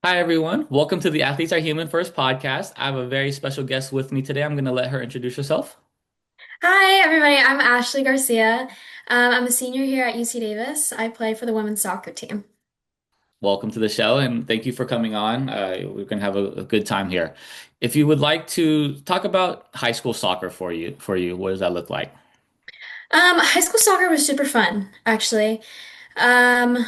Hi, everyone. Welcome to the Athletes Are Human First podcast. I have a very special guest with me today. I'm going to let her introduce herself. Hi, everybody. I'm Ashleigh Garcia. I'm a senior here at UC Davis. I play for the women's soccer team. Welcome to the show, and thank you for coming on. We're going to have a good time here. If you would like to talk about high school soccer for you, what does that look like? High school soccer was super fun, actually. Um,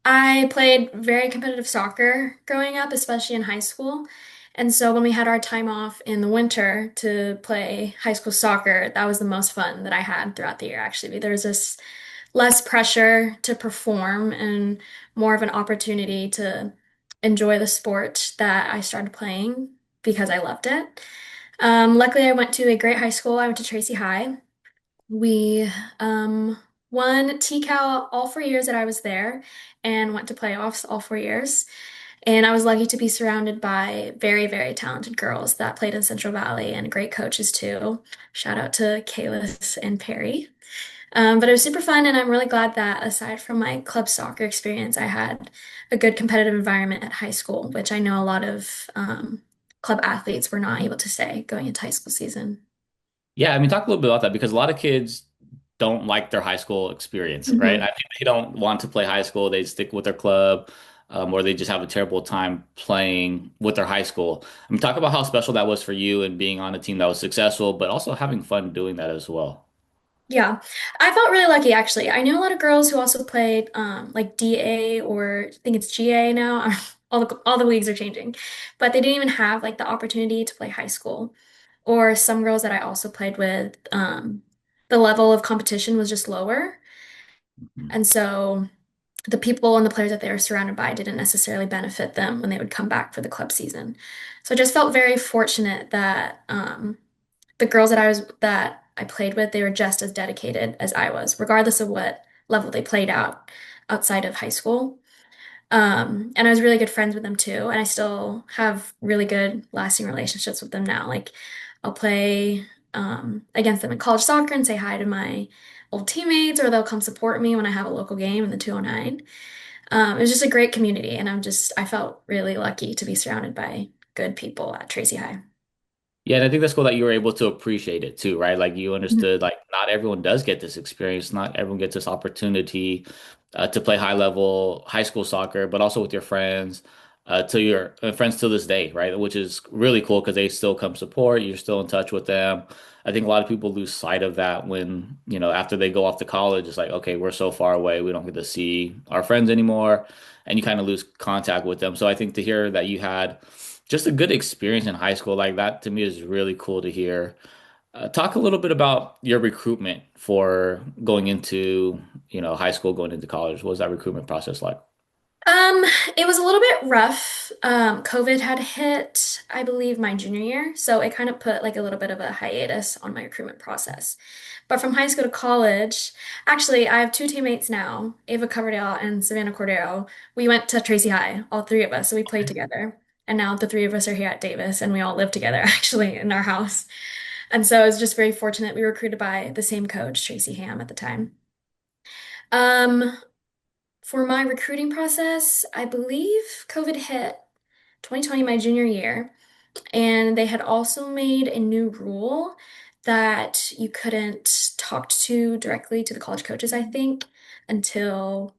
I played very competitive soccer growing up, especially in high school. And so when we had our time off in the winter to play high school soccer, that was the most fun that I had throughout the year, actually. There was this less pressure to perform and more of an opportunity to enjoy the sport that I started playing because I loved it. Luckily, I went to a great high school. I went to Tracy High. We won TCAL all 4 years that I was there and went to playoffs all 4 years. And I was lucky to be surrounded by very, very talented girls that played in Central Valley and great coaches too. Shout out to Kalis and Perry. But it was super fun, and I'm really glad that aside from my club soccer experience, I had a good competitive environment at high school, which I know a lot of club athletes were not able to say going into high school season. Yeah, I mean, talk a little bit about that because a lot of kids don't like their high school experience, right? I Mhm. think they don't want to play high school. They stick with their club, or they just have a terrible time playing with their high school. I mean, talk about how special that was for you and being on a team that was successful, but also having fun doing that as well. Yeah, I felt really lucky actually. I knew a lot of girls who also played like DA or I think it's GA now. All the leagues are changing, but they didn't even have like the opportunity to play high school. Or some girls that I also played with, the level of competition was just lower. Mhm. And so the people and the players that they were surrounded by didn't necessarily benefit them when they would come back for the club season. So I just felt very fortunate that the girls that I played with, they were just as dedicated as I was, regardless of what level they played outside of high school. And I was really good friends with them too, and I still have really good lasting relationships with them now. Like I'll play against them in college soccer and say hi to my old teammates, or they'll come support me when I have a local game in the 209. It was just a great community, and I felt really lucky to be surrounded by good people at Tracy High. Yeah, and I think that's cool that you were able to appreciate it too, right? Like you Mhm. understood, like not everyone does get this experience. Not everyone gets this opportunity to play high level high school soccer, but also with your friends, to your friends to this day, right? Which is really cool because they still come support. You're still in touch with them. I think a lot of people lose sight of that when, after they go off to college, it's like, okay, we're so far away, we don't get to see our friends anymore, and you kind of lose contact with them. So I think to hear that you had just a good experience in high school like that to me is really cool to hear. Talk a little bit about your recruitment for going into, high school, going into college. What was that recruitment process like? Um, it was a little bit rough. COVID had hit, I believe, my junior year, so it kind of put like a little bit of a hiatus on my recruitment process. But from high school to college, actually, I have two teammates now, Ava Coverdale and Savannah Cordero. We went to Tracy High, all three of us, so we played together. And now the three of us are here at Davis, and we all live together actually in our house. And so it's just very fortunate we were recruited by the same coach, Tracy Ham, at the time. Um, for my recruiting process, I believe COVID hit 2020, my junior year, and they had also made a new rule that you couldn't talk to directly to the college coaches, I think, until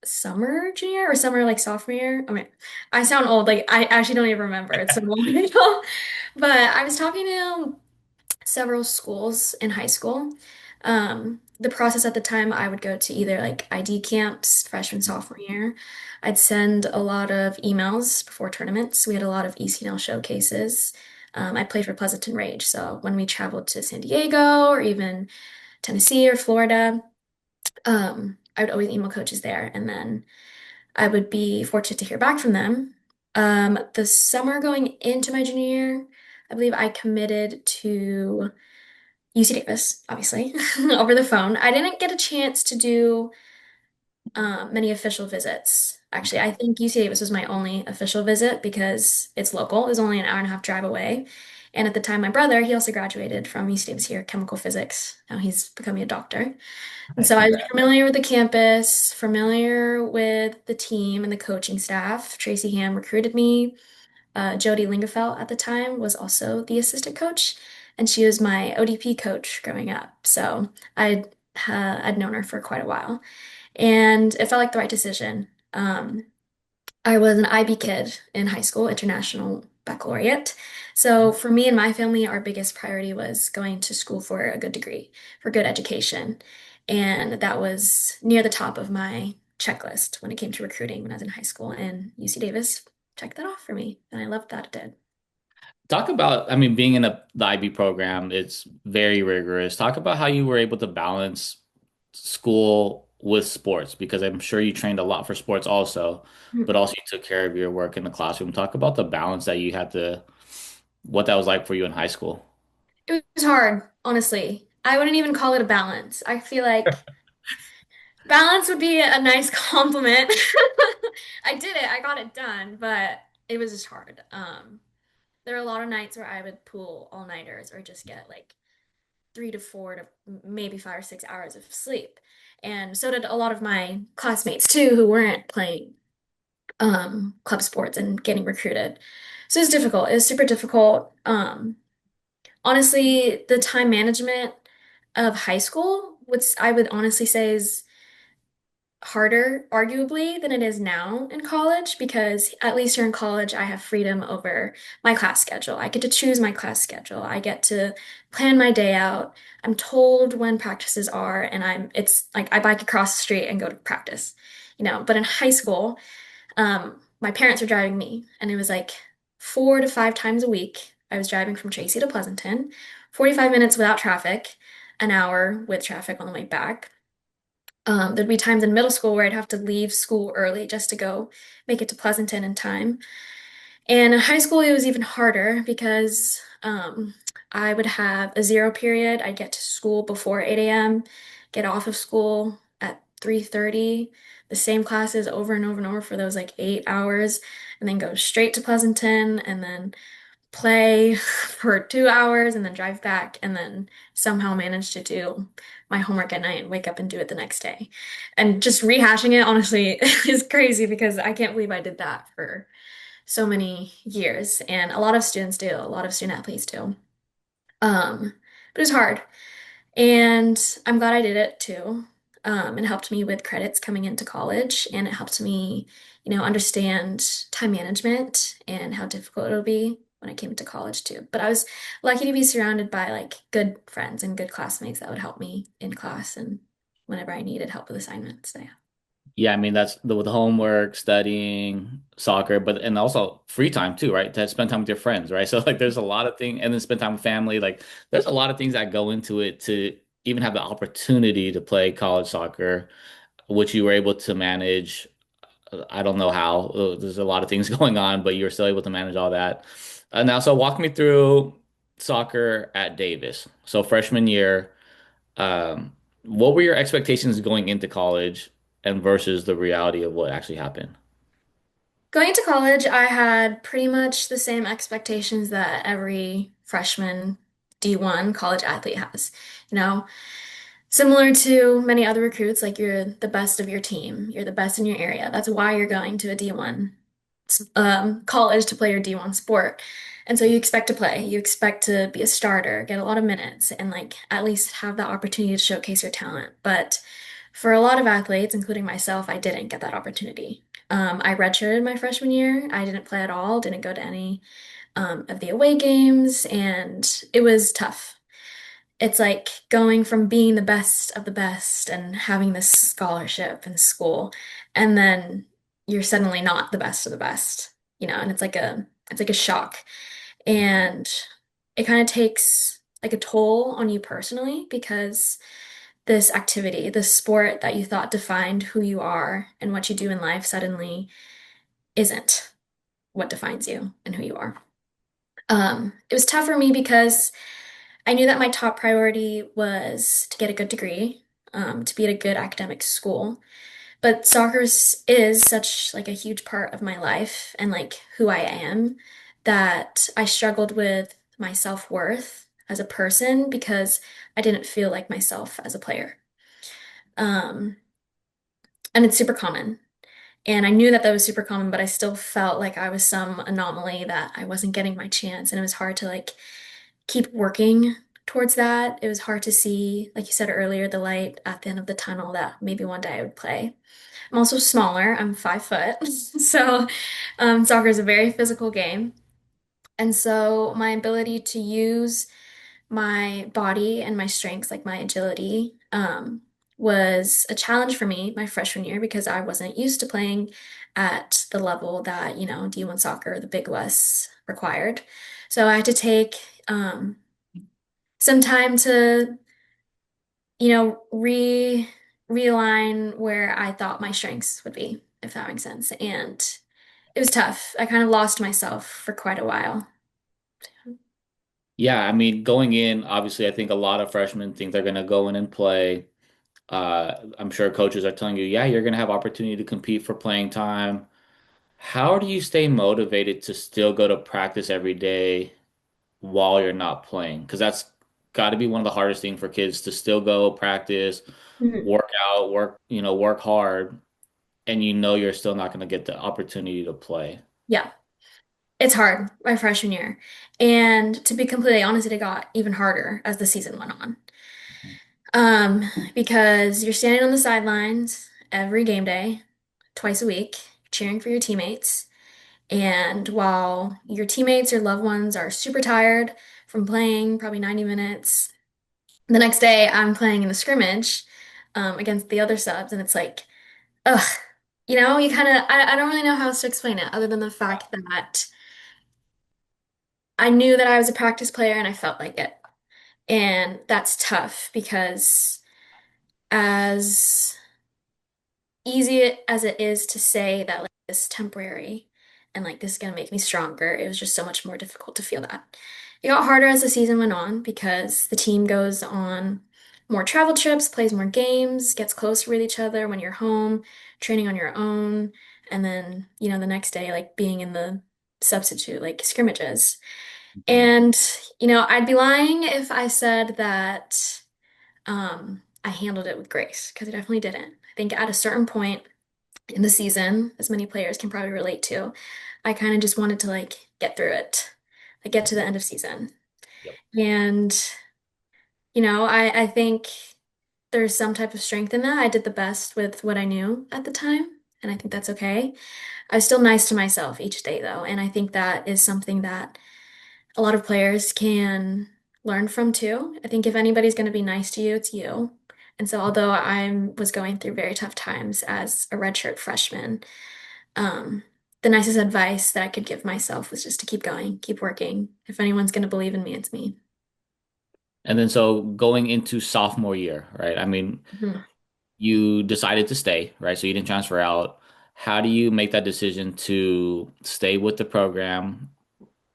summer junior or summer like sophomore year. I mean, I sound old, like I actually don't even remember. It's so long ago. But I was talking to several schools in high school. The process at the time, I would go to either like ID camps, freshman, sophomore year. I'd send a lot of emails before tournaments. We had a lot of ECNL showcases. I played for Pleasanton Rage, so when we traveled to San Diego or even Tennessee or Florida, I would always email coaches there, and then I would be fortunate to hear back from them. The summer going into my junior year, I believe I committed to UC Davis, obviously, over the phone. I didn't get a chance to do many official visits. Actually, I think UC Davis was my only official visit because it's local. It was only an hour and a half drive away. And at the time, my brother, he also graduated from UC Davis here, chemical physics. Now he's becoming a doctor. And Nice, so I was congrats. familiar with the campus, familiar with the team and the coaching staff. Tracy Ham recruited me. Jody Lingefeld at the time was also the assistant coach, and she was my ODP coach growing up. So I'd known her for quite a while, and it felt like the right decision. I was an IB kid in high school, international baccalaureate. So for me and my family, our biggest priority was going to school for a good degree, for good education. And that was near the top of my checklist when it came to recruiting when I was in high school. And UC Davis checked that off for me. And I loved that it did. Talk about, I mean, being in the IB program, it's very rigorous. Talk about how you were able to balance school with sports, because I'm sure you trained a lot for sports also, but Mhm. also you took care of your work in the classroom. Talk about the balance that you had to, what that was like for you in high school. It was hard, honestly. I wouldn't even call it a balance. I feel like balance would be a nice compliment. I did it, I got it done, but it was just hard. There were a lot of nights where I would pull all-nighters or just get like 3 to 4 to maybe 5 or 6 hours of sleep. And so did a lot of my classmates too, who weren't playing club sports and getting recruited. So it's difficult. It's super difficult. Honestly, the time management of high school, which I would honestly say is harder, arguably, than it is now in college because at least here in college, I have freedom over my class schedule. I get to choose my class schedule. I get to plan my day out. I'm told when practices are, and it's like I bike across the street and go to practice, But in high school, my parents were driving me, and it was like 4 to 5 times a week. I was driving from Tracy to Pleasanton, 45 minutes without traffic, an hour with traffic on the way back. There'd be times in middle school where I'd have to leave school early just to go make it to Pleasanton in time. And in high school, it was even harder because I would have a zero period. I'd get to school before 8 a.m., get off of school at 3:30, the same classes over and over and over for those like 8 hours, and then go straight to Pleasanton and then play for 2 hours and then drive back and then somehow manage to do my homework at night and wake up and do it the next day. And just rehashing it, honestly, is crazy because I can't believe I did that for so many years. And a lot of students do, a lot of student athletes do. But it was hard. And I'm glad I did it too. It helped me with credits coming into college, and it helped me, understand time management and how difficult it'll be when I came into college too. But I was lucky to be surrounded by like good friends and good classmates that would help me in class and whenever I needed help with assignments. So, yeah. Yeah, I mean that's with homework, studying, soccer, but and also free time too, right? To spend time with your friends, right? So like there's a lot of things, and then spend time with family. Like there's a lot of things that go into it to even have the opportunity to play college soccer, which you were able to manage. I don't know how. There's a lot of things going on, but you're still able to manage all that. Now, so walk me through soccer at Davis. So freshman year. What were your expectations going into college and versus the reality of what actually happened? Going into college, I had pretty much the same expectations that every freshman D1 college athlete has. You know, Similar to many other recruits, like you're the best of your team, you're the best in your area. That's why you're going to a D1 college to play your D1 sport. And so you expect to play, you expect to be a starter, get a lot of minutes, and like at least have that opportunity to showcase your talent. But for a lot of athletes, including myself, I didn't get that opportunity. I redshirted my freshman year. I didn't play at all, didn't go to any of the away games, and it was tough. It's like going from being the best of the best and having this scholarship in school, and then you're suddenly not the best of the best, and it's like a shock. And it kind of takes like a toll on you personally because this activity, this sport that you thought defined who you are and what you do in life suddenly isn't what defines you and who you are. It was tough for me because I knew that my top priority was to get a good degree, to be at a good academic school. But is such like a huge part of my life and like who I am that I struggled with my self-worth as a person because I didn't feel like myself as a player. Um, and it's super common. And I knew that that was super common, but I still felt like I was some anomaly that I wasn't getting my chance. And it was hard to like keep working towards that. It was hard to see, like you said earlier, the light at the end of the tunnel that maybe one day I would play. I'm also smaller. I'm 5 foot. So soccer is a very physical game. And so my ability to use my body and my strengths, like my agility, was a challenge for me my freshman year because I wasn't used to playing at the level that, D1 soccer, the Big West required. So I had to take some time to, realign where I thought my strengths would be, if that makes sense. And it was tough. I kind of lost myself for quite a while. Yeah, I mean, going in, obviously, I think a lot of freshmen think they're going to go in and play. I'm sure coaches are telling you, yeah, you're going to have opportunity to compete for playing time. How do you stay motivated to still go to practice every day while you're not playing? Because that's got to be one of the hardest things for kids to still go practice, Mhm. work out, work hard, and you're still not going to get the opportunity to play. Yeah. It's hard my freshman year. And to be completely honest, it got even harder as the season went on. Because you're standing on the sidelines every game day, twice a week, cheering for your teammates. And while your teammates, your loved ones are super tired from playing probably 90 minutes, the next day I'm playing in the scrimmage against the other subs, and it's like, ugh, you kind of, I don't really know how else to explain it other than the fact that I knew that I was a practice player and I felt like it. And that's tough because as easy as it is to say that like this is temporary and like this is gonna make me stronger, it was just so much more difficult to feel that. It got harder as the season went on because the team goes on more travel trips, plays more games, gets closer with each other when you're home, training on your own, and then, the next day, like being in the substitute, like scrimmages. Mhm. And, I'd be lying if I said that I handled it with grace, because I definitely didn't. I think at a certain point in the season, as many players can probably relate to, I kind of just wanted to like get through it, like get to the end of season. Yep. And, I think there's some type of strength in that. I did the best with what I knew at the time, and I think that's okay. I was still nice to myself each day though, and I think that is something that a lot of players can learn from too. I think if anybody's going to be nice to you, it's you. And so, although I was going through very tough times as a redshirt freshman, um, the nicest advice that I could give myself was just to keep going, keep working. If anyone's going to believe in me, it's me. And then so going into sophomore year, right? I mean, Mhm. you decided to stay, right? So you didn't transfer out. How do you make that decision to stay with the program,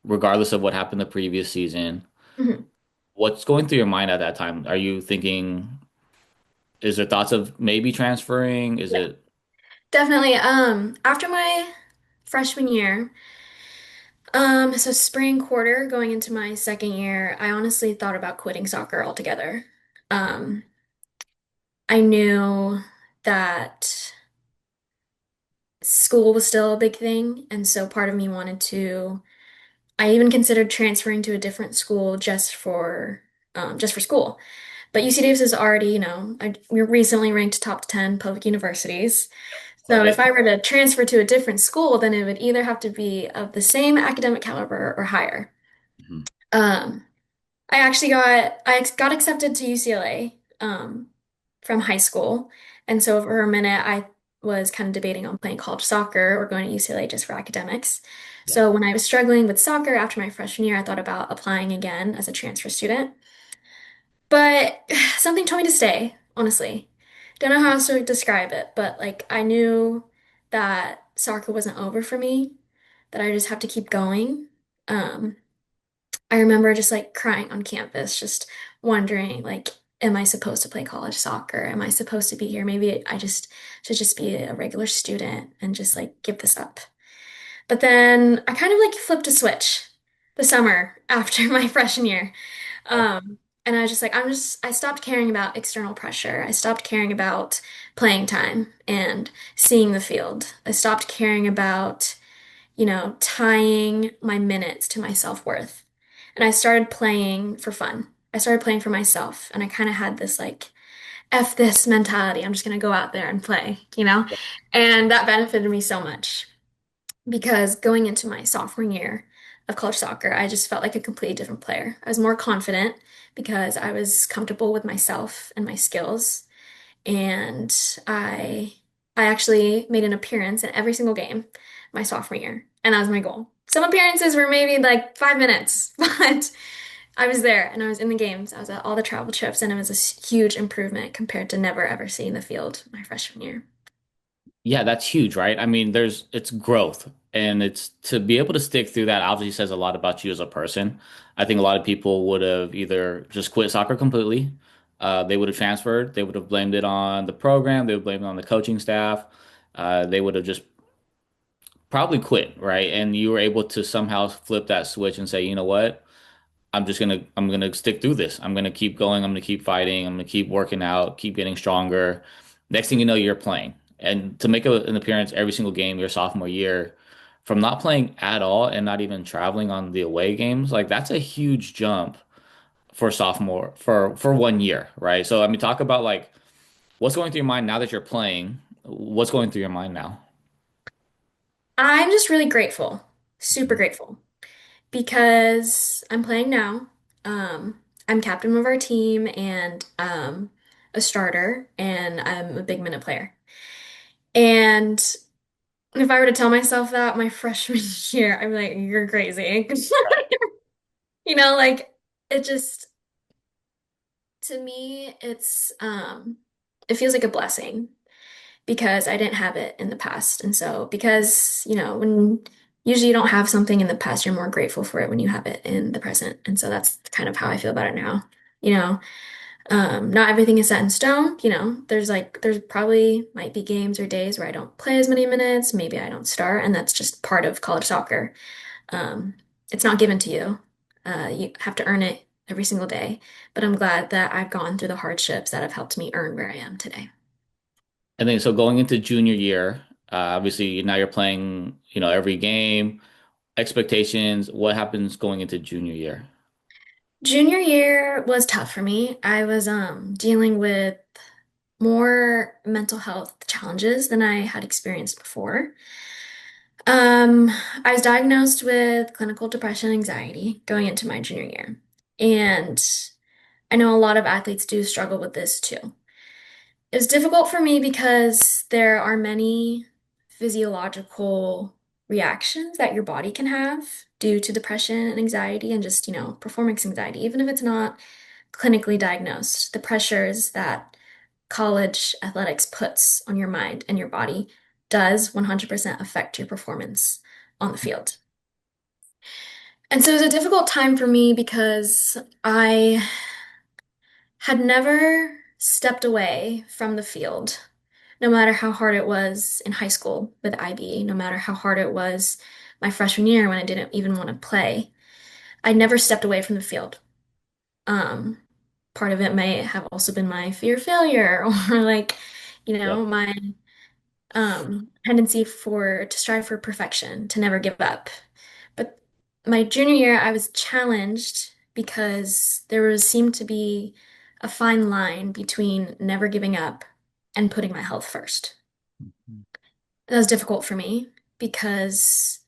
regardless of what happened the previous season? Mhm. What's going through your mind at that time? Are you thinking, is there thoughts of maybe transferring? Is Yeah, it, definitely. After my freshman year, so spring quarter going into my second year, I honestly thought about quitting soccer altogether. Um, I knew that school was still a big thing, and so part of me wanted to. I even considered transferring to a different school just for school. But UC Davis is already, we're recently ranked top 10 public universities. love So if it? I were to transfer to a different school, then it would either have to be of the same academic caliber or higher. Mhm. Um, I got accepted to UCLA from high school, and so for a minute I was kind of debating on playing college soccer or going to UCLA just for academics. Yeah. So when I was struggling with soccer after my freshman year, I thought about applying again as a transfer student. But something told me to stay, honestly. Don't know how else to describe it, but like I knew that soccer wasn't over for me, that I just have to keep going. Um, I remember just like crying on campus, just wondering like, am I supposed to play college soccer? Am I supposed to be here? Maybe I just should just be a regular student and just like give this up. But then I kind of like flipped a switch. the summer after my freshman year. Okay. And I was just like, I stopped caring about external pressure. I stopped caring about playing time and seeing the field. I stopped caring about, tying my minutes to my self-worth. And I started playing for fun. I started playing for myself. And I kind of had this like, F this mentality. I'm just going to go out there and play, you know? And that benefited me so much because going into my sophomore year of college soccer, I just felt like a completely different player. I was more confident because I was comfortable with myself and my skills. And I I actually made an appearance in every single game my sophomore year. And that was my goal. Some appearances were maybe like 5 minutes, but I was there and I was in the games. I was at all the travel trips, and it was a huge improvement compared to never ever seeing the field my freshman year. Yeah, that's huge, right? I mean, it's growth, and it's to be able to stick through that obviously says a lot about you as a person. I think a lot of people would have either just quit soccer completely, they would have transferred, they would have blamed it on the program, they would blame it on the coaching staff, they would have just probably quit, right? And you were able to somehow flip that switch and say, you know what? I'm gonna stick through this. I'm gonna keep going. I'm gonna keep fighting. I'm gonna keep working out, keep getting stronger. Next thing you know, you're playing. And to make an appearance every single game your sophomore year, from not playing at all and not even traveling on the away games, like that's a huge jump for sophomore for 1 year, right? So I mean, talk about like what's going through your mind now that you're playing. What's going through your mind now? I'm just really grateful, super grateful, because I'm playing now. I'm captain of our team and a starter, and I'm a big minute player. And if I were to tell myself that my freshman year, I'd be like, you're crazy. Like it just, to me, it feels like a blessing because I didn't have it in the past. And so, because, when usually you don't have something in the past, you're more grateful for it when you have it in the present. And so that's kind of how I feel about it now. You know, not everything is set in stone. There's probably might be games or days where I don't play as many minutes. Maybe I don't start, and that's just part of college soccer. Um, it's not given to you. You have to earn it every single day. But I'm glad that I've gone through the hardships that have helped me earn where I am today. And then so going into junior year, obviously now you're playing, every game. Expectations, what happens going into junior year? Junior year was tough for me. I was dealing with more mental health challenges than I had experienced before. Um, I was diagnosed with clinical depression and anxiety going into my junior year. And I know a lot of athletes do struggle with this too. It's difficult for me because there are many physiological reactions that your body can have due to depression and anxiety and just, performance anxiety, even if it's not clinically diagnosed. The pressures that college athletics puts on your mind and your body does 100% affect your performance on the field. And so it was a difficult time for me because I had never stepped away from the field, no matter how hard it was in high school with IB, no matter how hard it was my freshman year when I didn't even want to play. I never stepped away from the field. Um, Part of it may have also been my fear of failure or like, Yep. my tendency to strive for perfection, to never give up. But my junior year, I was challenged because seemed to be a fine line between never giving up and putting my health first. That was difficult for me because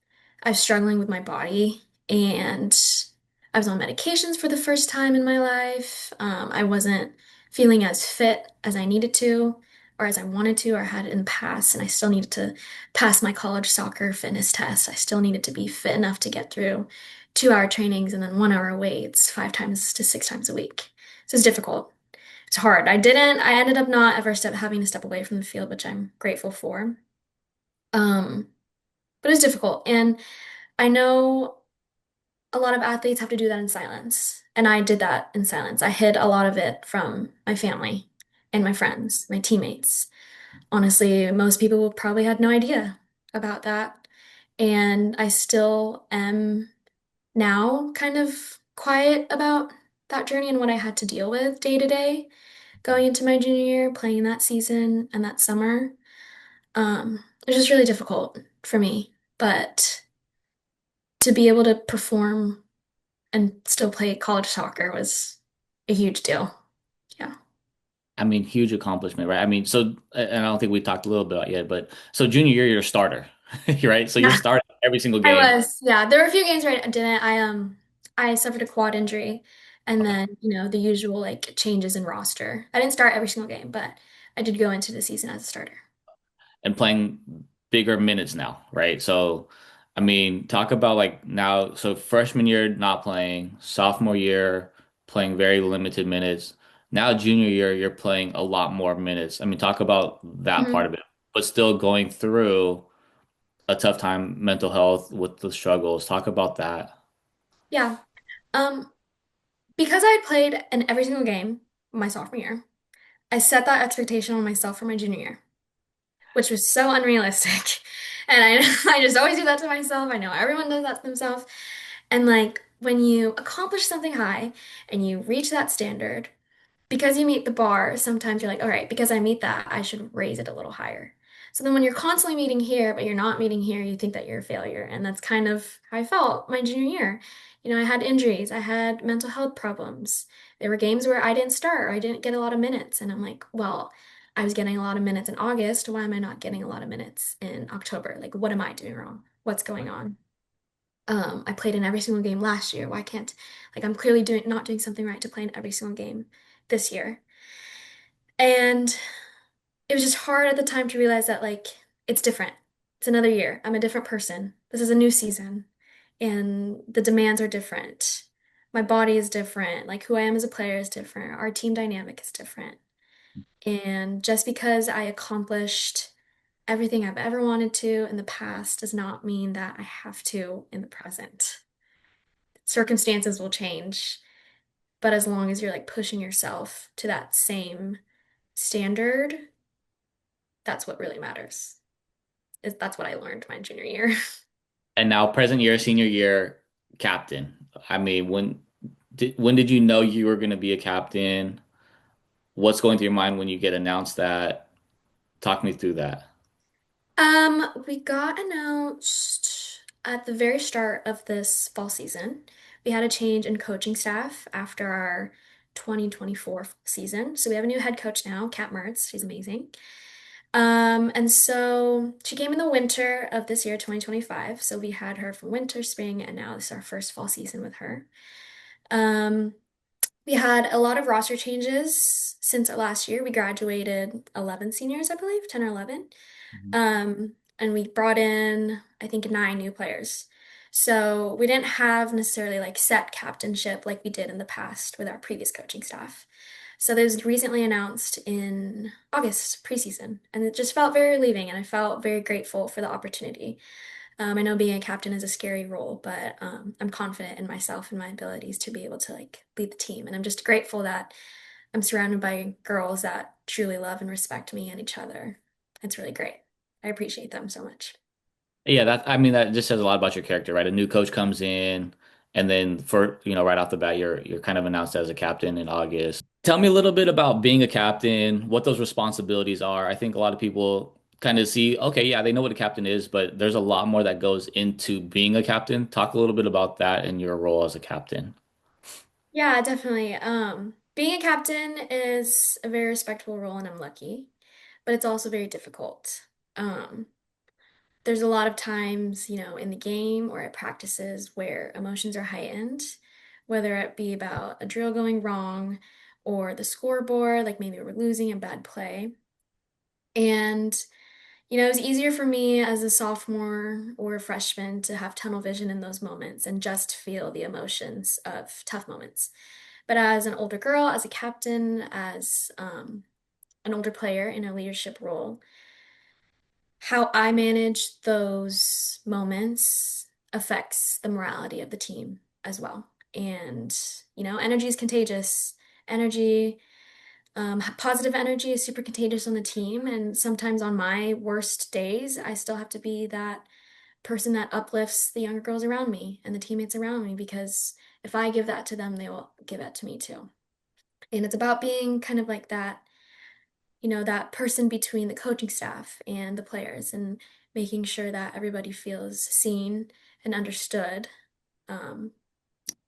I was struggling with my body and I was on medications for the first time in my life. I wasn't feeling as fit as I needed to or as I wanted to or had in the past. And I still needed to pass my college soccer fitness test. I still needed to be fit enough to get through 2-hour trainings and then 1 hour weights 5 to 6 times a week. So it's difficult. It's hard. I ended up not ever having to step away from the field, which I'm grateful for. Um, but it's difficult. And I know a lot of athletes have to do that in silence. And I did that in silence. I hid a lot of it from my family and my friends, my teammates. Honestly, most people probably had no idea about that. And I still am now kind of quiet about that journey and what I had to deal with day to day going into my junior year, playing that season and that summer. It was just really difficult for me, but to be able to perform and still play college soccer was a huge deal. Yeah. I mean, huge accomplishment, right? I mean, so, and I don't think we talked a little bit about it yet, but so junior year, you're a starter, right? So you're Yeah, starting every single I game. was. Yeah, there were a few games where I didn't. I suffered a quad injury, and Okay. then the usual like changes in roster. I didn't start every single game, but I did go into the season as a starter. And playing bigger minutes now, right? So, I mean, talk about like now, so freshman year not playing, sophomore year playing very limited minutes. Now junior year, you're playing a lot more minutes. I mean, talk about that part Mhm. of it, but still going through a tough time, mental health with the struggles. Talk about that. Yeah. Um, because I had played in every single game my sophomore year, I set that expectation on myself for my junior year, which was so unrealistic. And I just always do that to myself. I know everyone does that to themselves. And like when you accomplish something high and you reach that standard, because you meet the bar, sometimes you're like, all right, because I meet that, I should raise it a little higher. So then when you're constantly meeting here, but you're not meeting here, you think that you're a failure. And that's kind of how I felt my junior year. I had injuries, I had mental health problems. There were games where I didn't start or I didn't get a lot of minutes. And I'm like, well, I was getting a lot of minutes in August. Why am I not getting a lot of minutes in October? Like, what am I doing wrong? What's going on? I played in every single game last year. Why can't, like, I'm clearly not doing something right to play in every single game this year. And it was just hard at the time to realize that, like, it's different. It's another year. I'm a different person. This is a new season, and the demands are different. My body is different. Like, who I am as a player is different. Our team dynamic is different. And just because I accomplished everything I've ever wanted to in the past does not mean that I have to in the present. Circumstances will change, but as long as you're like pushing yourself to that same standard, that's what really matters. That's what I learned my junior year. And now present year, senior year, captain. I mean, when did you know you were going to be a captain? What's going through your mind when you get announced that? Talk me through that. We got announced at the very start of this fall season. We had a change in coaching staff after our 2024 season. So we have a new head coach now, Kat Mertz. She's amazing. And so she came in the winter of this year, 2025. So we had her from winter, spring, and now this is our first fall season with her. Um, we had a lot of roster changes since last year. We graduated 11 seniors, I believe, 10 or 11. And we brought in, I think, 9 new players. So we didn't have necessarily like set captainship like we did in the past with our previous coaching staff. So that was recently announced in August preseason, and it just felt very relieving, and I felt very grateful for the opportunity. I know being a captain is a scary role, but I'm confident in myself and my abilities to be able to like lead the team, and I'm just grateful that I'm surrounded by girls that truly love and respect me and each other. It's really great. I appreciate them so much. Yeah, that I mean that just says a lot about your character, right? A new coach comes in, and then for right off the bat, you're kind of announced as a captain in August. Tell me a little bit about being a captain, what those responsibilities are. I think a lot of people kind of see, okay, yeah, they know what a captain is, but there's a lot more that goes into being a captain. Talk a little bit about that and your role as a captain. Yeah, definitely. Being a captain is a very respectable role, and I'm lucky, but it's also very difficult. Um, there's a lot of times, in the game or at practices where emotions are heightened, whether it be about a drill going wrong or the scoreboard, like maybe we're losing a bad play. And, it was easier for me as a sophomore or a freshman to have tunnel vision in those moments and just feel the emotions of tough moments. But as an older girl, as a captain, as an older player in a leadership role, how I manage those moments affects the morality of the team as well. And, energy is contagious. Energy, positive energy is super contagious on the team. And sometimes on my worst days, I still have to be that person that uplifts the younger girls around me and the teammates around me because if I give that to them, they will give it to me too. And it's about being kind of like that, that person between the coaching staff and the players and making sure that everybody feels seen and understood. Um,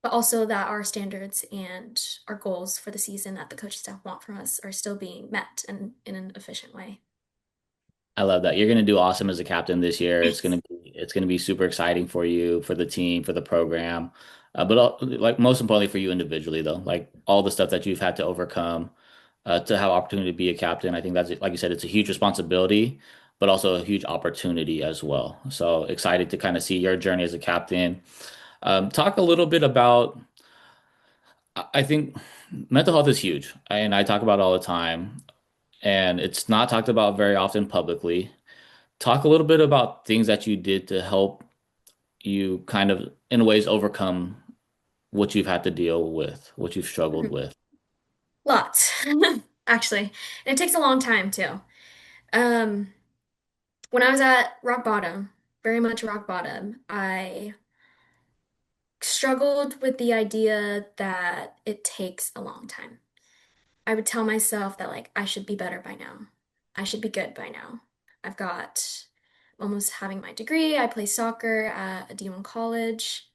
but also that our standards and our goals for the season that the coaching staff want from us are still being met and in an efficient way. I love that. You're going to do awesome as a captain this year. Thanks. It's going to be super exciting for you, for the team, for the program. Like most importantly for you individually though, like all the stuff that you've had to overcome to have opportunity to be a captain. I think that's like you said, it's a huge responsibility, but also a huge opportunity as well. So excited to kind of see your journey as a captain. Talk a little bit about, I think mental health is huge, and I talk about it all the time, and it's not talked about very often publicly. Talk a little bit about things that you did to help you kind of, in ways, overcome what you've had to deal with, what you've struggled Mhm. with. Lots, actually. And it takes a long time too. Um, when I was at rock bottom, very much rock bottom, I struggled with the idea that it takes a long time. I would tell myself that like I should be better by now. I should be good by now. I've got almost having my degree. I play soccer at a D1 college.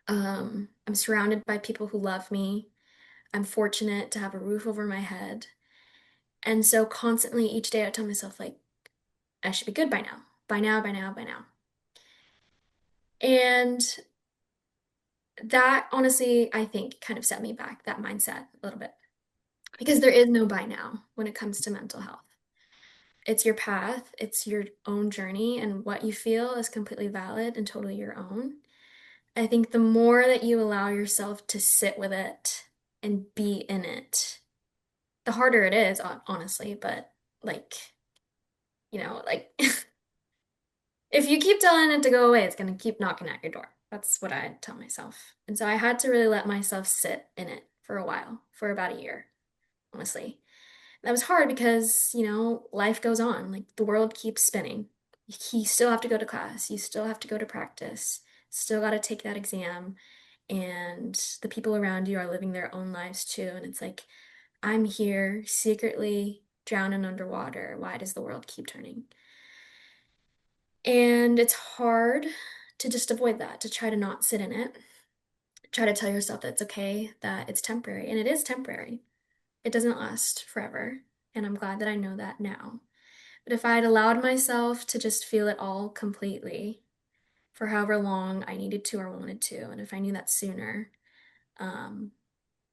I'm surrounded by people who love me. I'm fortunate to have a roof over my head. And so constantly each day I tell myself like I should be good by now. By now, by now, by now. And that honestly, I think kind of set me back, that mindset a little bit. Because there is no by now when it comes to mental health. It's your path, it's your own journey, and what you feel is completely valid and totally your own. I think the more that you allow yourself to sit with it and be in it, the harder it is, honestly. But like, like if you keep telling it to go away, it's going to keep knocking at your door. That's what I tell myself. And so I had to really let myself sit in it for a while, for about a year, honestly. That was hard because, life goes on. Like the world keeps spinning. You still have to go to class. You still have to go to practice. Still got to take that exam. And the people around you are living their own lives too. And it's like, I'm here secretly drowning underwater. Why does the world keep turning? And it's hard to just avoid that, to try to not sit in it. Try to tell yourself that it's okay, that it's temporary. And it is temporary. It doesn't last forever. And I'm glad that I know that now. But if I had allowed myself to just feel it all completely for however long I needed to or wanted to, and if I knew that sooner, um,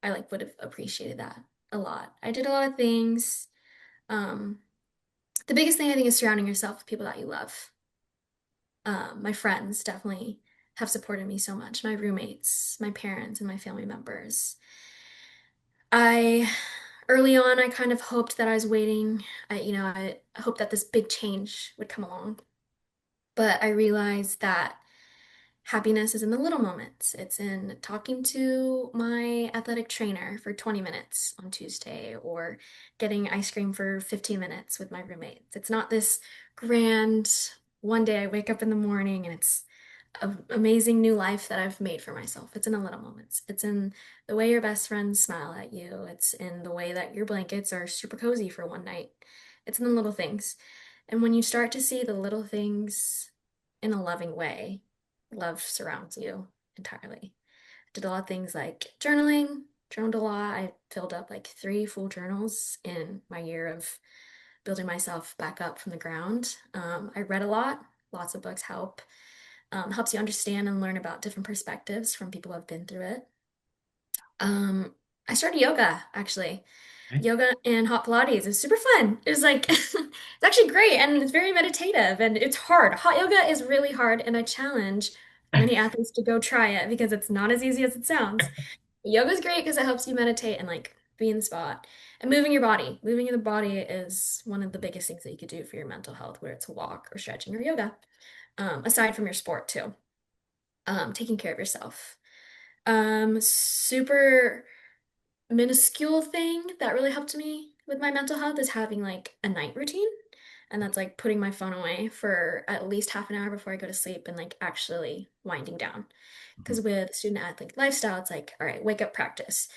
I like would have appreciated that a lot. I did a lot of things. Um, the biggest thing I think is surrounding yourself with people that you love. My friends definitely have supported me so much. My roommates, my parents, and my family members. I early on, I kind of hoped that I was waiting. I hoped that this big change would come along. But I realized that happiness is in the little moments. It's in talking to my athletic trainer for 20 minutes on Tuesday or getting ice cream for 15 minutes with my roommates. It's not this grand one day I wake up in the morning and it's an amazing new life that I've made for myself. It's in the little moments. It's in the way your best friends smile at you. It's in the way that your blankets are super cozy for one night. It's in the little things. And when you start to see the little things in a loving way, love surrounds you entirely. I did a lot of things like journaled a lot. I filled up like 3 full journals in my year of building myself back up from the ground. I read a lot. Lots of books helps you understand and learn about different perspectives from people who have been through it. Um, I started yoga actually. Okay. Yoga and hot Pilates. It's super fun. It was like it's actually great and it's very meditative and it's hard. Hot yoga is really hard and I challenge many athletes to go try it because it's not as easy as it sounds. Yoga is great because it helps you meditate and like be in the spot. And moving your body. Moving your body is one of the biggest things that you could do for your mental health, whether it's a walk or stretching or yoga. Aside from your sport too. Taking care of yourself. Super minuscule thing that really helped me with my mental health is having like a night routine. And that's like putting my phone away for at least half an hour before I go to sleep and like actually winding down. Mhm. Because with student athlete lifestyle, it's like, all right, wake up, practice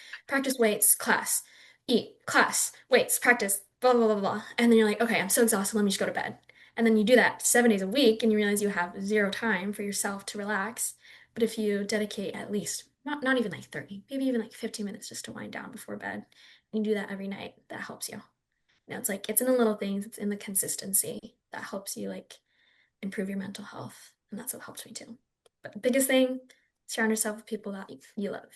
weights, class, eat, class, weights, practice, blah, blah, blah, blah. And then you're like, okay, I'm so exhausted, let me just go to bed. And then you do that 7 days a week and you realize you have zero time for yourself to relax. But if you dedicate at least, not even like 30, maybe even like 15 minutes just to wind down before bed, and you do that every night, that helps you. It's like it's in the little things, it's in the consistency that helps you like improve your mental health. And that's what helps me too. But the biggest thing, surround yourself with people that you love.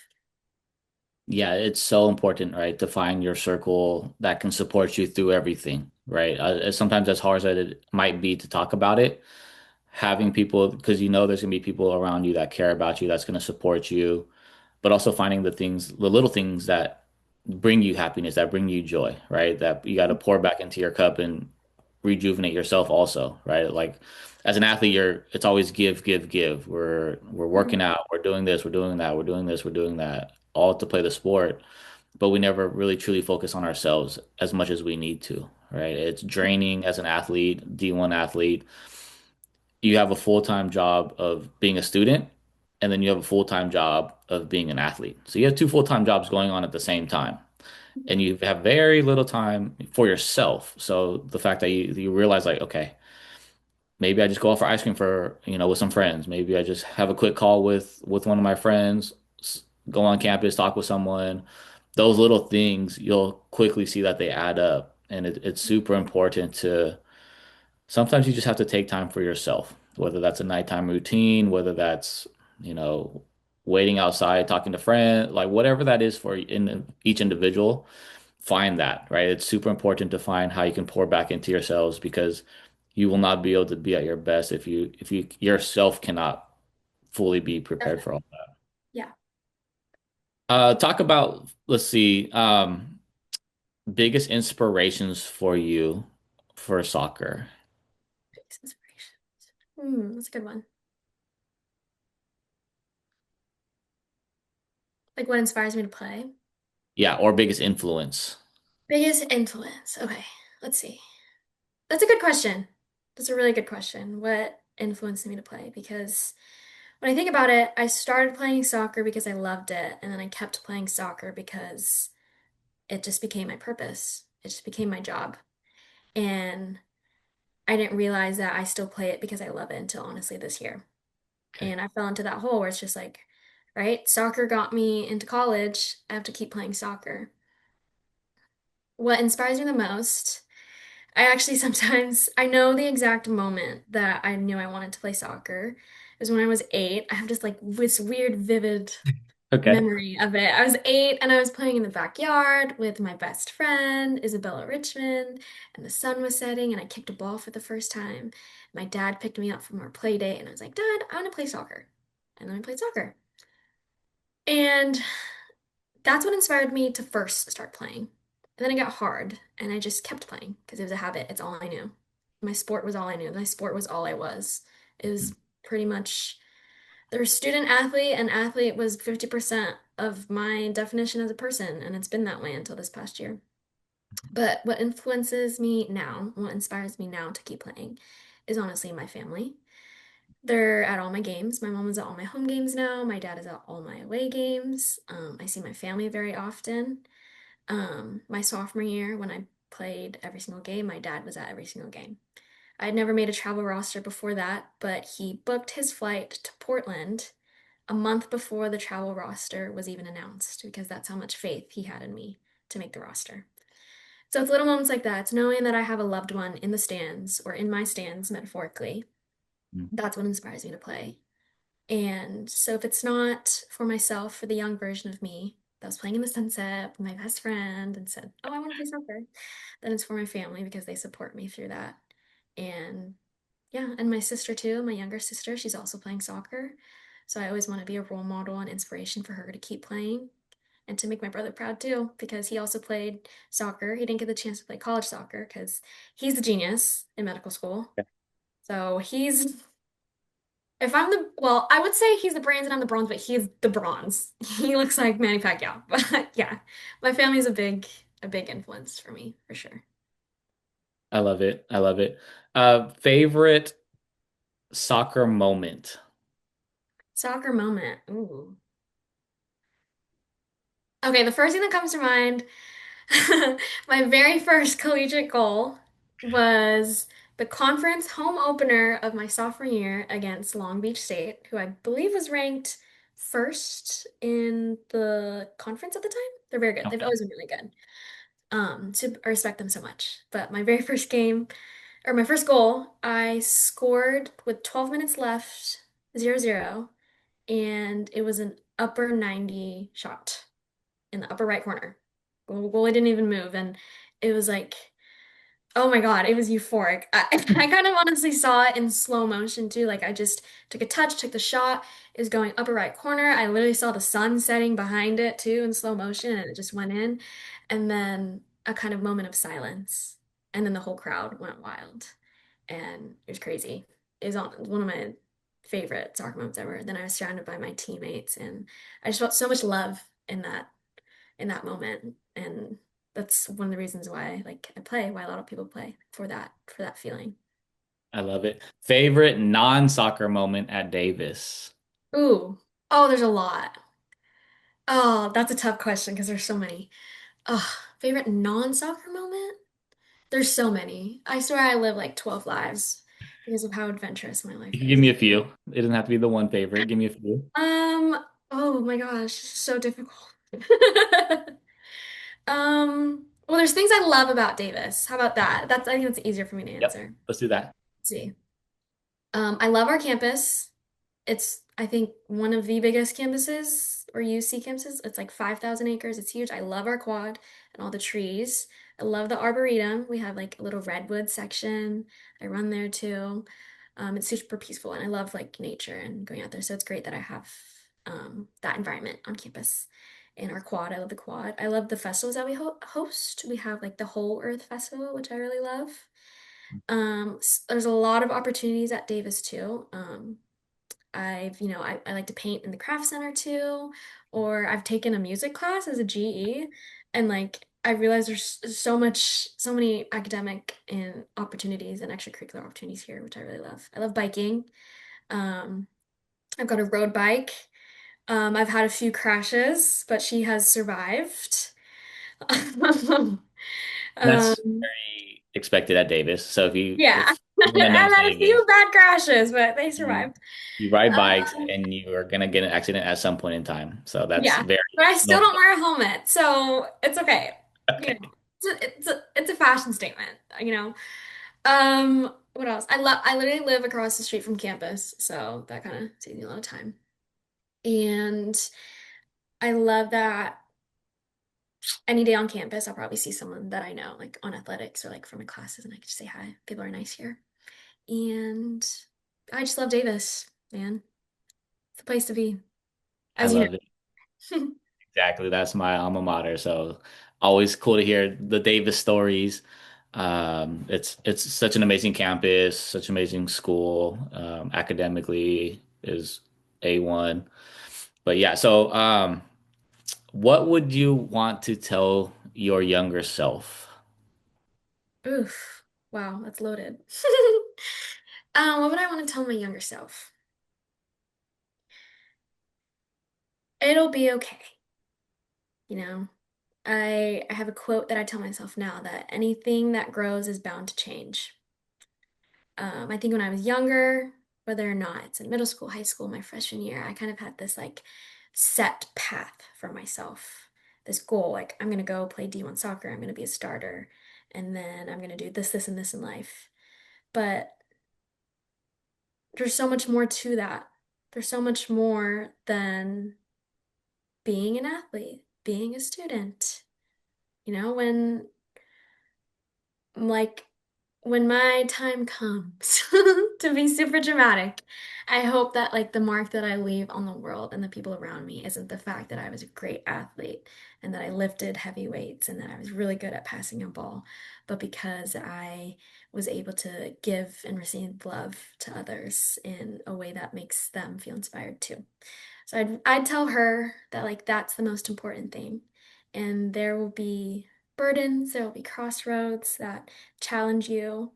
Yeah, it's so important, right, to find your circle that can support you through everything, right? Sometimes as hard as it might be to talk about it, having people, because you know there's gonna be people around you that care about you, that's gonna support you, but also finding the little things that bring you happiness, that bring you joy, right? That you got to pour back into your cup and rejuvenate yourself also, right? Like as an athlete, it's always give, give, give. We're working Mhm. out, we're doing this, we're doing that, we're doing this, we're doing that, all to play the sport, but we never really truly focus on ourselves as much as we need to, right? It's draining as an athlete, D1 athlete. You have a full-time job of being a student, and then you have a full-time job of being an athlete. So you have two full-time jobs going on at the same time, and you have very little time for yourself. So the fact that you realize like, okay, maybe I just go out for ice cream for, with some friends. Maybe I just have a quick call with one of my friends, go on campus, talk with someone. Those little things, you'll quickly see that they add up, and it's super important to sometimes you just have to take time for yourself, whether that's a nighttime routine, whether that's, you know, waiting outside, talking to friends, like whatever that is for each individual, find that, right? It's super important to find how you can pour back into yourselves because you will not be able to be at your best if you yourself cannot fully be prepared for Definitely. all that. Yeah. Talk about, let's see, biggest inspirations for you for soccer. Biggest inspiration. That's a good one. Like what inspires me to play? Yeah, or biggest influence. Biggest influence. Okay, let's see. That's a good question. That's a really good question. What influenced me to play? Because when I think about it, I started playing soccer because I loved it, and then I kept playing soccer because it just became my purpose. It just became my job. And I didn't realize that I still play it because I love it until honestly this year. Okay. And I fell into that hole where it's just like, right, soccer got me into college. I have to keep playing soccer. What inspires me the most? I actually sometimes I know the exact moment that I knew I wanted to play soccer. It was when I was 8. I have just like this weird, vivid Okay. memory of it. I was 8 and I was playing in the backyard with my best friend, Isabella Richmond, and the sun was setting and I kicked a ball for the first time. My dad picked me up from our play date and I was like, Dad, I want to play soccer. And then I played soccer. And that's what inspired me to first start playing. And then it got hard, and I just kept playing because it was a habit. It's all I knew. My sport was all I knew. My sport was all I was. It was pretty much there was student athlete, and athlete was 50% of my definition as a person, and it's been that way until this past year. But what influences me now, what inspires me now to keep playing, is honestly my family. They're at all my games. My mom is at all my home games now. My dad is at all my away games. I see my family very often. My sophomore year, when I played every single game, my dad was at every single game. I had never made a travel roster before that, but he booked his flight to Portland a month before the travel roster was even announced because that's how much faith he had in me to make the roster. So it's little moments like that. It's knowing that I have a loved one in the stands or in my stands, metaphorically. Mhm. That's what inspires me to play. And so if it's not for myself, for the young version of me that was playing in the sunset with my best friend and said, "Oh, I want to play soccer," then it's for my family because they support me through that. And yeah, and my sister too, my younger sister, she's also playing soccer. So I always want to be a role model and inspiration for her to keep playing and to make my brother proud too because he also played soccer. He didn't get the chance to play college soccer because he's a genius in medical school. So he's if I'm the, well, I would say he's the brains and I'm the bronze, but he's the bronze. He looks like Manny Pacquiao. But yeah, my family's a big influence for me, for sure. I love it. I love it. Favorite soccer moment? Soccer moment. Ooh. Okay, the first thing that comes to mind, my very first collegiate goal was the conference home opener of my sophomore year against Long Beach State, who I believe was ranked first in the conference at the time. They're very good. They've Okay. always been really good. So I respect them so much. But my very first game, or my first goal, I scored with 12 minutes left, 0-0, and it was an upper 90 shot in the upper right corner. Goalie didn't even move, and it was like, oh my God, it was euphoric. I kind of honestly saw it in slow motion too. Like I just took a touch, took the shot, it was going upper right corner. I literally saw the sun setting behind it too in slow motion, and it just went in. And then a kind of moment of silence, and then the whole crowd went wild, and it was crazy. It was one of my favorite soccer moments ever. Then I was surrounded by my teammates, and I just felt so much love in that moment. And that's one of the reasons why like I play, why a lot of people play for that feeling. I love it. Favorite non-soccer moment at Davis? Ooh. Oh, there's a lot. Oh, that's a tough question because there's so many. Oh, favorite non-soccer moment? There's so many. I swear I live like 12 lives because of how adventurous my You life can give is. me a few. It doesn't have to be the one favorite. Give me a few. Oh my gosh, so difficult. Well, there's things I love about Davis. How about that? I think that's easier for me to Yep. answer. Let's do that. Let's see. I love our campus. It's, I think, one of the biggest campuses or UC campuses. It's like 5,000 acres. It's huge. I love our quad and all the trees. I love the arboretum. We have like a little redwood section. I run there too. It's super peaceful and I love like nature and going out there. So it's great that I have that environment on campus. In our quad, I love the quad. I love the festivals that we host. We have like the Whole Earth Festival, which I really love. There's a lot of opportunities at Davis too. I like to paint in the craft center too, or I've taken a music class as a GE, and like I realize there's so many academic and opportunities and extracurricular opportunities here, which I really love. I love biking. Um, I've got a road bike. I've had a few crashes, but she has survived. That's Um, very expected at Davis. So yeah, if I've even the name had a saying few it, bad crashes, but they you survived. you ride bikes Um, and you are gonna get an accident at some point in time. So that's Yeah, very but I still don't normal. wear a helmet, so it's okay. You know, Okay. it's a fashion statement, you know. What else? I literally live across the street from campus, so that kind of saves me a lot of time. And I love that any day on campus, I'll probably see someone that I know, like on athletics or like from my classes, and I can just say hi. People are nice here. And I just love Davis, man. It's the place to be, I as you love it. know. Exactly. That's my alma mater. So always cool to hear the Davis stories. It's such an amazing campus, such an amazing school. Academically is A1. But yeah, so what would you want to tell your younger self? Oof. Wow, that's loaded. What would I want to tell my younger self? It'll be okay. You know, I have a quote that I tell myself now that anything that grows is bound to change. I think when I was younger, whether or not it's in middle school, high school, my freshman year, I kind of had this like set path for myself, this goal, like I'm gonna go play D1 soccer, I'm gonna be a starter, and then I'm gonna do this, this, and this in life. But there's so much more to that. There's so much more than being an athlete, being a student. You know, like when my time comes to be super dramatic, I hope that like the mark that I leave on the world and the people around me isn't the fact that I was a great athlete and that I lifted heavy weights and that I was really good at passing a ball, but because I was able to give and receive love to others in a way that makes them feel inspired too. So I'd tell her that like that's the most important thing. And there will be burdens, there will be crossroads that challenge you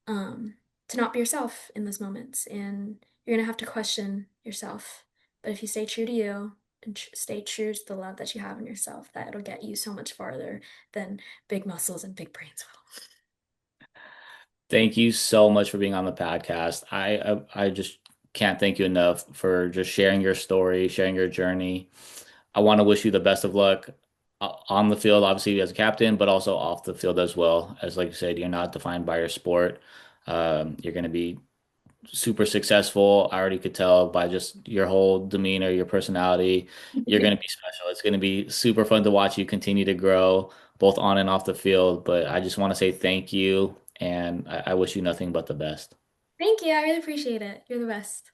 um, to not be yourself in those moments. And you're going to have to question yourself. But if you stay true to you and stay true to the love that you have in yourself, that it'll get you so much farther than big muscles and big brains will. Thank you so much for being on the podcast. I just can't thank you enough for just sharing your story, sharing your journey. I want to wish you the best of luck on the field, obviously as a captain, but also off the field as well. As like you said, you're not defined by your sport. You're going to be super successful. I already could tell by just your whole demeanor, your personality. You're going to be special. It's going to be super fun to watch you continue to grow both on and off the field. But I just want to say thank you, and I wish you nothing but the best. Thank you. I really appreciate it. You're the best.